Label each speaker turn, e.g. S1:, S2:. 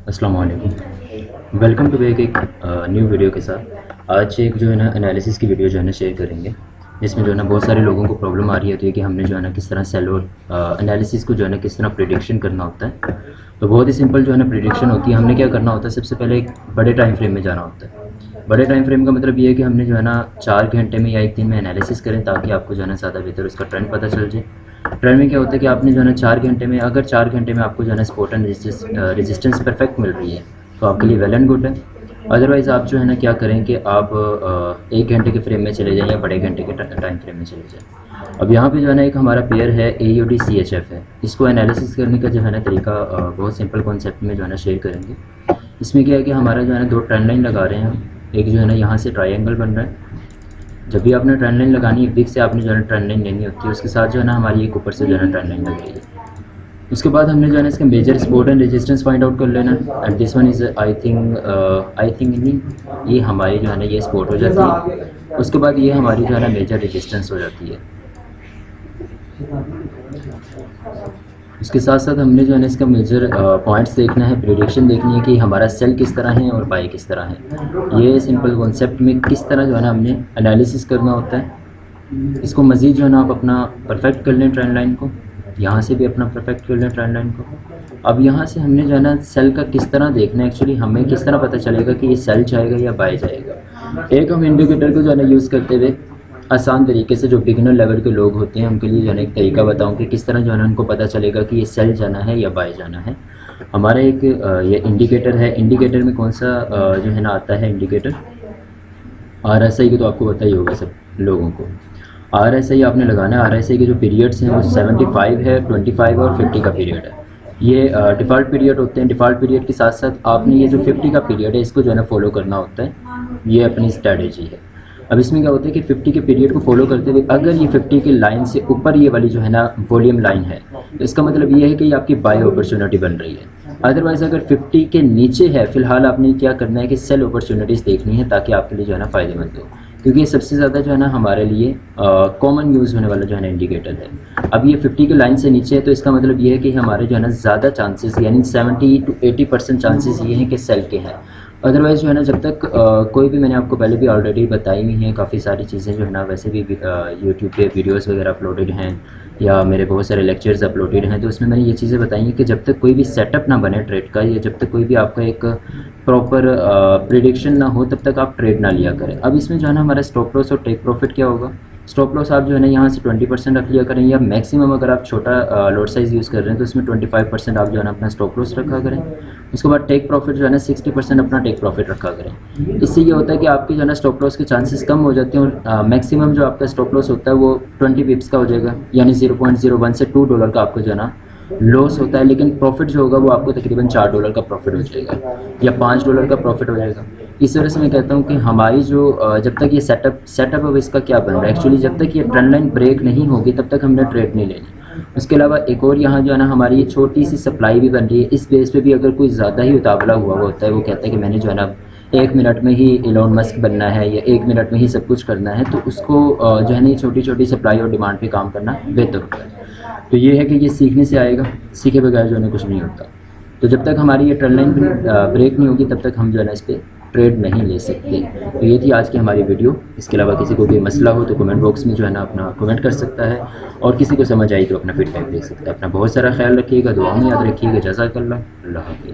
S1: अस्सलाम वालेकुम। Welcome to back एक न्यू वीडियो के साथ। आज एक जो है ना एनालिसिस की वीडियो जो है ना शेयर करेंगे, जिसमें जो है ना बहुत सारे लोगों को प्रॉब्लम आ रही होती है कि हमने जो है ना किस तरह सेल और एनालिसिस को जो है ना किस तरह प्रिडिक्शन करना होता है। तो बहुत ही सिंपल जो है ना प्रिडिक्शन होती है। हमने क्या करना होता है, सबसे पहले एक बड़े टाइम फ्रेम में जाना होता है। बड़े टाइम फ्रेम का मतलब ये है कि हमने जो है ना 4 घंटे में या 1 दिन में एनालिसिस करें, ताकि आपको जो है ना ज़्यादा बेहतर उसका ट्रेंड पता चल जाए। ट्रेंड में क्या होता है कि आपने जो है ना 4 घंटे में, अगर 4 घंटे में आपको जो है ना सपोर्ट एंड रेजिस्टेंस परफेक्ट मिल रही है, तो आपके लिए वेल एंड गुड है। अदरवाइज़ आप जो है ना क्या करें कि आप 1 घंटे के फ्रेम में चले जाएँ या बड़े घंटे के टाइम फ्रेम में चले जाएँ। अब यहाँ पे जो है ना एक हमारा पेयर है AUD CHF है। इसको एनालिसिस करने का जो है ना तरीका बहुत सिंपल कॉन्सेप्ट में जो है ना शेयर करेंगे। इसमें क्या है कि हमारा जो है ना 2 ट्रेंड लाइन लगा रहे हैं हम। एक जो है ना यहाँ से ट्रायंगल बन रहा है। जब भी आपने ट्रेंड लाइन लगानी है, बिग से आपने जो है ना ट्रेंड लाइन लेनी होती है, उसके साथ जो है ना हमारी एक ऊपर से जो है ना ट्रेंड लाइन लग रही है। उसके बाद हमने जो है ना इसका major support and resistance find out कर लेना है। And this one is I think नहीं, ये हमारी जो है ना ये सपोर्ट हो जाती है। उसके बाद ये हमारी जो है ना मेजर रेजिस्टेंस हो जाती है। इसके साथ साथ हमने जो है ना इसका मेजर पॉइंट्स देखना है, प्रेडिक्शन देखनी है कि हमारा सेल किस तरह है और बाई किस तरह है। ये सिंपल कॉन्सेप्ट में किस तरह जो है ना हमने एनालिसिस करना होता है। इसको मज़ीद जो है ना आप अपना परफेक्ट कर लें ट्रेंड लाइन को, यहाँ से भी अपना परफेक्ट कर लें ट्रेंड लाइन को। अब यहाँ से हमने जो है ना सेल का किस तरह देखना है, एक्चुअली हमें किस तरह पता चलेगा कि ये सेल जाएगा या बाय जाएगा। एक हम इंडिकेटर को जो है ना यूज़ करते हुए आसान तरीके से, जो बिगिनर लेवल के लोग होते हैं उनके लिए जो है ना एक तरीका बताऊँ कि किस तरह जो है ना उनको पता चलेगा कि ये सेल जाना है या बाय जाना है। हमारा एक ये इंडिकेटर है। इंडिकेटर में कौन सा जो है ना आता है इंडिकेटर, RSI की तो आपको पता ही होगा सब लोगों को। RSI आपने लगाना है। RSI के जो पीरियड्स हैं वो 75 है, 25 और 50 का पीरियड है। ये डिफ़ॉल्ट पीरियड होते हैं। डिफ़ॉल्ट पीरियड के साथ साथ आपने ये जो 50 का पीरियड है इसको जो है ना फॉलो करना होता है। ये अपनी स्ट्रैटेजी है। अब इसमें क्या होता है कि 50 के पीरियड को फॉलो करते हुए अगर ये 50 की लाइन से ऊपर ये वाली जो है ना वॉल्यूम लाइन है, तो इसका मतलब ये है कि ये आपकी बाय अपॉर्चुनिटी बन रही है। अदरवाइज़ अगर 50 के नीचे है, फिलहाल आपने क्या करना है कि सेल अपॉर्चुनिटीज़ देखनी है, ताकि आपके लिए जो है ना फ़ायदेमंद हो, क्योंकि ये सबसे ज़्यादा जो है ना हमारे लिए कॉमन यूज़ होने वाला जो है ना इंडिकेटर है। अब ये 50 की लाइन से नीचे है, तो इसका मतलब ये है कि हमारे जो है ना ज़्यादा चांसेस, यानी 70 to 80% चांसेस ये हैं कि सेल के हैं। अदरवाइज़ जो है ना जब तक कोई भी, मैंने आपको पहले भी ऑलरेडी बताई हुई हैं काफ़ी सारी चीज़ें जो है ना, वैसे भी यूट्यूब पे वीडियोस वगैरह अपलोडेड हैं या मेरे बहुत सारे लेक्चर्स अपलोडेड हैं, तो उसमें मैंने ये चीज़ें बताई हैं कि जब तक कोई भी सेटअप ना बने ट्रेड का, या जब तक कोई भी आपका एक प्रॉपर प्रिडिक्शन ना हो, तब तक आप ट्रेड ना लिया करें। अब इसमें जो है ना हमारा स्टॉप लॉस और टेक प्रॉफिट क्या होगा। स्टॉप लॉस आप जो है ना यहाँ से 20% रख लिया करें, या मैक्सिमम अगर आप छोटा लॉट साइज़ यूज़ कर रहे हैं तो उसमें 25% आप जो है ना अपना स्टॉप लॉस रखा करें। उसके बाद टेक प्रॉफिट जो है ना 60% अपना टेक प्रॉफिट रखा करें। इससे ये होता है कि आपकी जो है ना स्टॉप लॉस के चांसेस कम हो जाते हैं, और मैक्सिमम जो आपका स्टॉप लॉस होता है वो 20 पिप्स का हो जाएगा, यानी 0.01 से $2 का आपको जो है ना लॉस होता है। लेकिन प्रॉफिट जो होगा वो आपको तकरीबन $4 का प्रॉफिट हो जाएगा या $5 का प्रॉफिट हो जाएगा। इस वजह से मैं कहता हूँ कि हमारी जो जब तक ये सेटअप अब इसका क्या बन रहा है, एक्चुअली जब तक ये ट्रेंड लाइन ब्रेक नहीं होगी तब तक हमने ट्रेड नहीं लेनी। उसके अलावा एक और यहाँ जो है ना हमारी ये छोटी सी सप्लाई भी बन रही है। इस बेस पे भी अगर कोई ज़्यादा ही उतावला हुआ होता है, वो कहता है कि मैंने जो है ना 1 मिनट में ही इलोन मस्क बनना है या 1 मिनट में ही सब कुछ करना है, तो उसको जो है ना छोटी छोटी सप्लाई और डिमांड पे काम करना बेहतर होता है। तो ये है कि ये सीखने से आएगा, सीखे बगैर जो है ना कुछ नहीं होता। तो जब तक हमारी ये ट्रेंड लाइन ब्रेक नहीं होगी तब तक हम जो है ना इस पर ट्रेड नहीं ले सकते। तो ये थी आज की हमारी वीडियो। इसके अलावा किसी को कोई मसला हो तो कमेंट बॉक्स में जो है ना अपना कमेंट कर सकता है, और किसी को समझ आई तो अपना फीडबैक दे सकता है। अपना बहुत सारा ख्याल रखिएगा, दुआ में याद रखिएगा। जज़ाकल्लाह, अल्लाह हाफ़िज़।